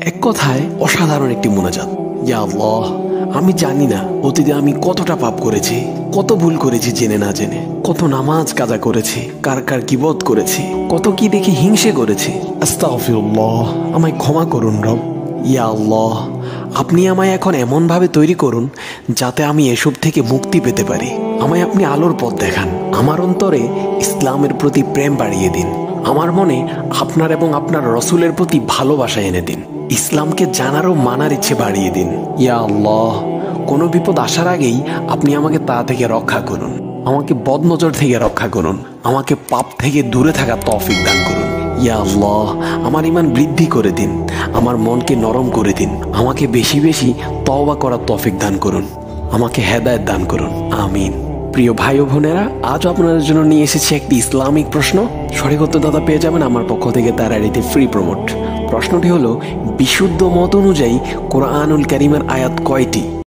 এক কথায় অসাধারণ একটি মোনাজাত। ইয়া আল্লাহ, আমি জানি না অতীতে আমি কতটা পাপ করেছি, কত ভুল করেছি জেনে না জেনে, কত নামাজ কাজা করেছি, কার কার গীবত করেছি, কত কি দেখে হিংসে করেছি। আস্তাগফিরুল্লাহ, আমায় ক্ষমা করুন রব। ইয়া আল্লাহ, আপনি আমায় এখন এমনভাবে তৈরি করুন যাতে আমি এসব থেকে মুক্তি পেতে পারি। আমায় আপনি আলোর পথ দেখান। আমার অন্তরে ইসলামের প্রতি প্রেম বাড়িয়ে দিন। আমার মনে আপনার এবং আপনার রসুলের প্রতি ভালোবাসা এনে দিন। ইসলামকে জানার ও মানার ইচ্ছে বাড়িয়ে দিন। ইয়া আল্লাহ, কোনো বিপদ আসার আগেই আপনি আমাকে তা থেকে রক্ষা করুন। আমাকে বদনজর থেকে রক্ষা করুন। আমাকে পাপ থেকে দূরে থাকার তৌফিক দান করুন। ইয়া আল্লাহ, আমার ঈমান বৃদ্ধি করে দিন। আমার মনকে নরম করে দিন। আমাকে বেশি বেশি তওবা করার তৌফিক দান করুন। আমাকে হেদায়েত দান করুন। আমিন। প্রিয় ভাই ও বোনেরা, আজ আপনাদের জন্য নিয়ে এসেছি একটি ইসলামিক প্রশ্ন। সঠিক উত্তর দাদা পেয়ে যাবেন আমার পক্ষ থেকে তার আইডিতে ফ্রি প্রমোট। প্রশ্নটি হলো, বিশুদ্ধ মত অনুযায়ী কোরআনুল কারীমের আয়াত কয়টি?